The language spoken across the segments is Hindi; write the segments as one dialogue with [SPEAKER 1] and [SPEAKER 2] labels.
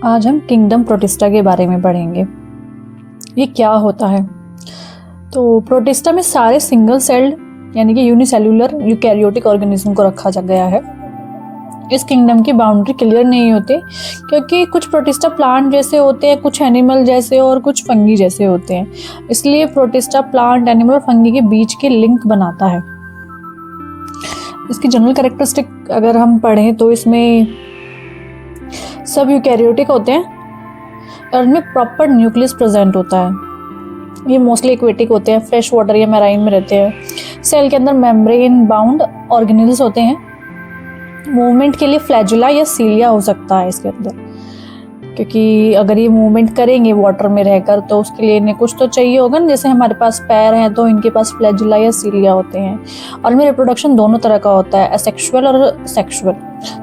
[SPEAKER 1] आज हम किंगडम प्रोटिस्टा के बारे में पढ़ेंगे। ये क्या होता है? तो प्रोटिस्टा में सारे सिंगल सेल्ड यानी कि यूनिसेल्यूलर यूकैरियोटिक ऑर्गेनिज्म को रखा गया है। इस किंगडम की बाउंड्री क्लियर नहीं होती क्योंकि कुछ प्रोटिस्टा प्लांट जैसे होते हैं, कुछ एनिमल जैसे और कुछ फंगी जैसे होते हैं। इसलिए प्रोटिस्टा प्लांट, एनिमल और फंगी के बीच के लिंक बनाता है। इसकी जनरल कैरेक्टरिस्टिक अगर हम पढ़ें तो इसमें सब यूकैरियोटिक होते हैं और इनमें प्रॉपर न्यूक्लियस प्रेजेंट होता है। ये मोस्टली एक्वेटिक होते हैं, फ्रेश वाटर या मैराइन में रहते हैं। सेल के अंदर मेम्ब्रेन बाउंड ऑर्गेनेल्स होते हैं। मूवमेंट के लिए फ्लैजुला या सीलिया हो सकता है इसके अंदर, क्योंकि अगर ये मूवमेंट करेंगे वाटर में रहकर तो उसके लिए इन्हें कुछ तो चाहिए होगा ना। जैसे हमारे पास पैर हैं तो इनके पास फ्लैजुला या सीलिया होते हैं। और इनमें रिप्रोडक्शन दोनों तरह का होता है, एसेक्सुअल और सेक्सुअल।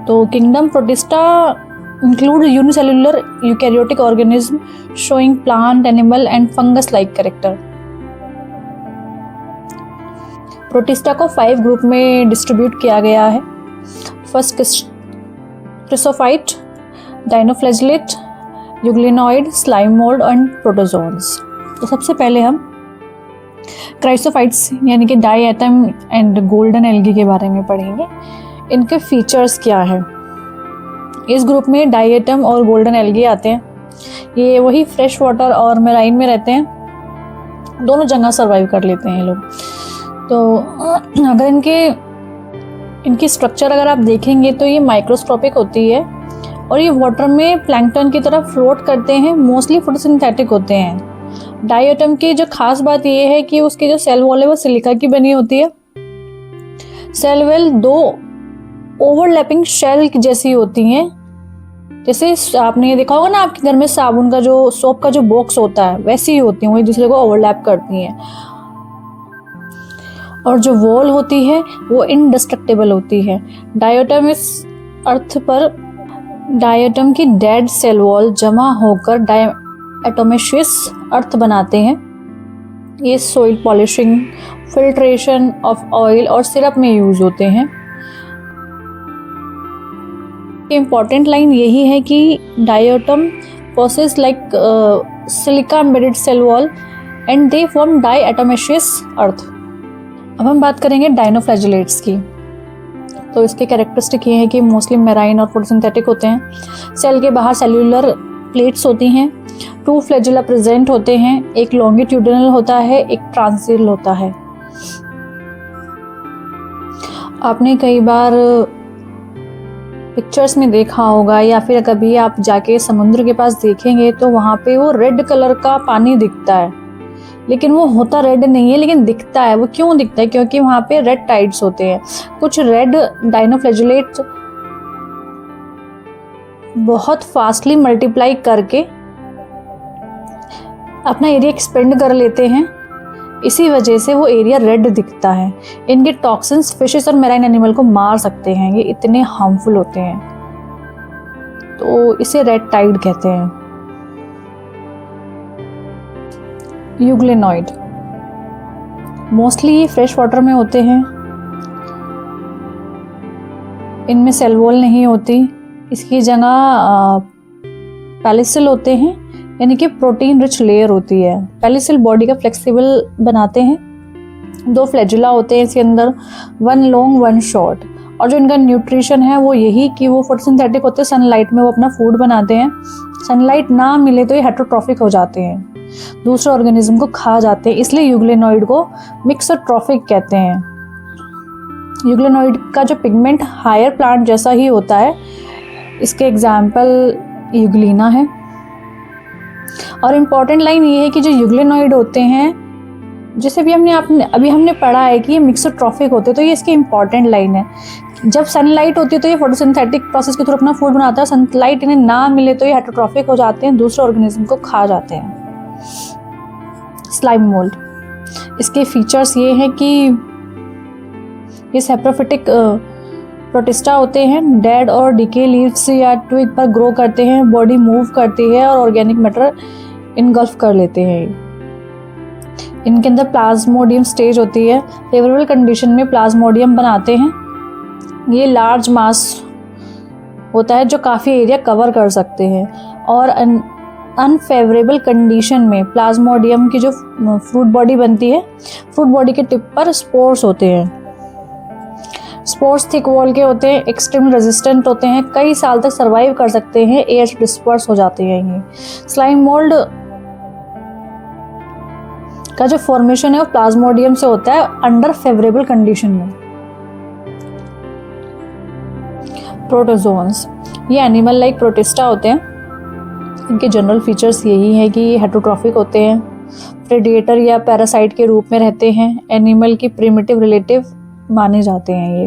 [SPEAKER 1] तो kingdom protista include unicellular eukaryotic organism showing plant, animal and fungus like character. Protista को 5 ग्रुप में डिस्ट्रीब्यूट किया गया है। First chrysophyte, dinoflagellate, euglenoid, slime mould and protozoans. तो सबसे पहले हम क्राइसोफाइट्स यानी कि डायएटम एंड गोल्डन एल्गी के बारे में पढ़ेंगे। इनके फीचर्स क्या है? इस ग्रुप में डायएटम और गोल्डन एल्गी आते हैं। ये वही फ्रेश वाटर और मैराइन में रहते हैं, दोनों जगह सर्वाइव कर लेते हैं ये लोग। तो अगर इनकी स्ट्रक्चर अगर आप देखेंगे तो ये माइक्रोस्कोपिक होती है और ये वाटर में प्लैंकटन की तरह फ्लोट करते हैं, मोस्टली फोटोसिंथेटिक होते हैं। डायएटम की जो खास बात ये है कि उसकी जो सेल वॉल है वो सिलिका की बनी होती है। सेल वेल 2 ओवरलैपिंग शेल जैसी होती हैं। जैसे आपने ये देखा होगा ना, आपके घर में साबुन का जो सोप का जो बॉक्स होता है वैसी ही होती हैं, वो एक दूसरे को ओवरलैप करती हैं। और जो वॉल होती है वो इनडिस्ट्रक्टेबल होती है। डायटम इस अर्थ पर डायटम की डेड सेल वॉल जमा होकर डायटोमेशियस अर्थ बनाते हैं। ये soil polishing, filtration of oil और सिरप में यूज होते हैं। इम्पॉर्टेंट लाइन यही है कि diatom possess like silica embedded cell wall and they form diatomaceous earth. अब हम बात करेंगे डाइनोफ्लैजिलेट्स की। तो इसके कैरेक्टरिस्टिक ये है कि मोस्टली मैराइन और फोटोसिंथेटिक होते हैं। सेल के बाहर सेल्यूलर प्लेट्स होती हैं। 2 फ्लैजुला प्रेजेंट होते हैं, एक लॉन्गिट्यूडिनल होता है, एक ट्रांसिल होता है। आपने कई बार पिक्चर्स में देखा होगा या फिर कभी आप जाके समुद्र के पास देखेंगे तो वहाँ पे वो रेड कलर का पानी दिखता है, लेकिन वो होता रेड नहीं है, लेकिन दिखता है। वो क्यों दिखता है? क्योंकि वहाँ पे रेड टाइड्स होते हैं। कुछ रेड डाइनोफ्लैजिलेट बहुत फास्टली मल्टीप्लाई करके अपना एरिया एक्सपेंड कर लेते हैं, इसी वजह से वो एरिया रेड दिखता है। इनके टॉक्सिन्स फिशेस और मैराइन एनिमल को मार सकते हैं, ये इतने हार्मफुल होते हैं, तो इसे रेड टाइड कहते हैं। यूग्लिनॉइड मोस्टली ये फ्रेश वाटर में होते हैं। इनमें सेल वॉल नहीं होती, इसकी जगह पैलिसिल होते हैं यानी कि प्रोटीन रिच लेयर होती है। पैलिसिल बॉडी का फ्लेक्सिबल बनाते हैं। 2 फ्लैजुला होते हैं इसके अंदर, 1 लॉन्ग 1 शॉर्ट। और जो इनका न्यूट्रिशन है वो यही कि वो फोटोसिंथेटिक होते हैं, सनलाइट में वो अपना फूड बनाते हैं। सनलाइट ना मिले तो ये हेटरोट्रॉफिक हो जाते हैं, दूसरे ऑर्गेनिज्म को खा जाते हैं। इसलिए यूग्लिनॉइड को मिक्सोट्रॉफिक कहते हैं। यूग्लिनॉइड का जो पिगमेंट हायर प्लांट जैसा ही होता है। इसके एग्जाम्पल यूग्लिना है। और इम्पॉर्टेंट लाइन ये है कि जो यूग्लिनॉइड होते हैं, जैसे भी अभी हमने पढ़ा है कि ये मिक्सोट्रॉफिक होते हैं, तो ये इसकी इम्पॉर्टेंट लाइन है। जब सनलाइट होती है तो ये फोटोसिंथेटिक प्रोसेस के थ्रू अपना फूड बनाता है। सनलाइट इन्हें ना मिले तो ये हेटरोट्रॉफिक हो जाते हैं, दूसरे ऑर्गेनिज्म को खा जाते हैं। स्लाइम मोल्ड, इसके फीचर्स ये हैं कि ये सेप्रोफिटिक प्रोटिस्टा होते हैं। डेड और डिके लीव्स या ट्विग पर ग्रो करते हैं, बॉडी मूव करती है और ऑर्गेनिक मैटर इनगल्फ कर लेते हैं। इनके अंदर प्लाज्मोडियम स्टेज होती है। फेवरेबल कंडीशन में प्लाज्मोडियम बनाते हैं। ये लार्ज मास होता है जो काफ़ी एरिया कवर कर सकते हैं। और अनफेवरेबल कंडीशन में प्लाज्मोडियम की जो फ्रूट बॉडी बनती है, फ्रूट बॉडी के टिप पर स्पोर्स होते हैं। स्पोर्स थिक वॉल के होते हैं, एक्सट्रीम रेजिस्टेंट होते हैं, कई साल तक सर्वाइव कर सकते हैं, एयर डिस्पर्स हो जाते हैं। ये स्लाइम मोल्ड का जो फॉर्मेशन है वो प्लाज्मोडियम से होता है अंडर फेवरेबल कंडीशन में। प्रोटोजोन्स, ये एनिमल लाइक प्रोटिस्टा होते हैं। इनके जनरल फीचर्स यही है कि ये हेटरोट्रॉफिक होते हैं, प्रेडिएटर या पैरासाइट के रूप में रहते हैं, एनिमल की प्रिमिटिव रिलेटिव माने जाते हैं ये।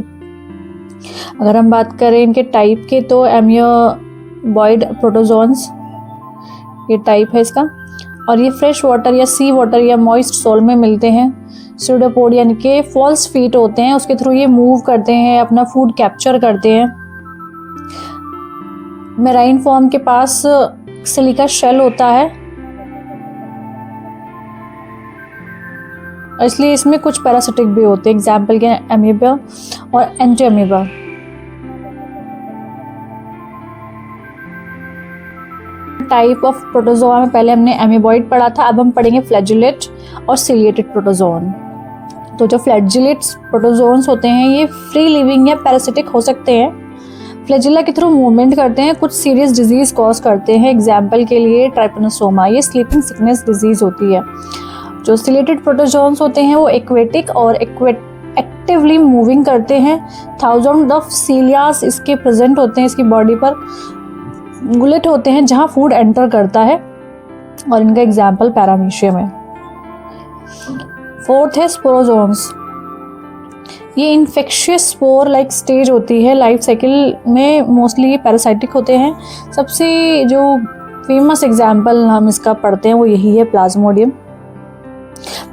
[SPEAKER 1] अगर हम बात करें इनके टाइप के तो एमियोबॉइड प्रोटोजोन्स ये टाइप है इसका, और ये फ्रेश वाटर या सी वाटर या मॉइस्ट सोल में मिलते हैं। स्यूडोपोड यानी कि फॉल्स फीट होते हैं, उसके थ्रू ये मूव करते हैं, अपना फूड कैप्चर करते हैं। मेराइन फॉर्म के पास सिलिका शेल होता है, इसलिए इसमें कुछ पैरासिटिक भी होते हैं, एग्जाम्पल के एमीबा और एंटीएमीबा। टाइप ऑफ प्रोटोजोआ में पहले हमने एमीबॉइड पढ़ा था, अब हम पढ़ेंगे फ्लैजिलेट और सिलिएटेड प्रोटोजोन। तो जो फ्लैजिलेट प्रोटोजोन्स होते हैं ये फ्री लिविंग या पैरासिटिक हो सकते हैं, फ्लैजिला के थ्रू मूवमेंट करते हैं, कुछ सीरियस डिजीज कॉज करते हैं, एग्जाम्पल के लिए ट्राइपेनोसोमा, ये स्लीपिंग सिकनेस डिजीज होती है। जो सिलेटेड प्रोटोजोन्स होते हैं वो एक्वेटिक और एक्टिवली मूविंग करते हैं, थाउजेंड ऑफ सीलियास इसके प्रेजेंट होते हैं इसकी बॉडी पर, गुलेट होते हैं जहां फूड एंटर करता है, और इनका एग्जाम्पल पैरामीशियम है। फोर्थ है स्पोरोजोन्स, ये इन्फेक्शियस स्पोर लाइक स्टेज होती है लाइफ साइकिल में, मोस्टली ये पैरासाइटिक होते हैं। सबसे जो फेमस एग्जाम्पल हम इसका पढ़ते हैं वो यही है प्लाज्मोडियम।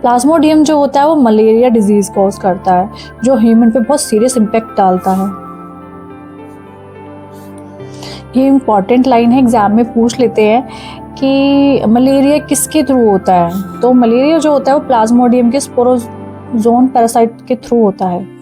[SPEAKER 1] प्लाज्मोडियम जो होता है वो मलेरिया डिजीज कॉज करता है, जो ह्यूमन पे बहुत सीरियस इम्पैक्ट डालता है। ये इम्पॉर्टेंट लाइन है, एग्जाम में पूछ लेते हैं कि मलेरिया किसके थ्रू होता है, तो मलेरिया जो होता है वो प्लाज्मोडियम के स्पोरोजोन पैरासाइट के थ्रू होता है।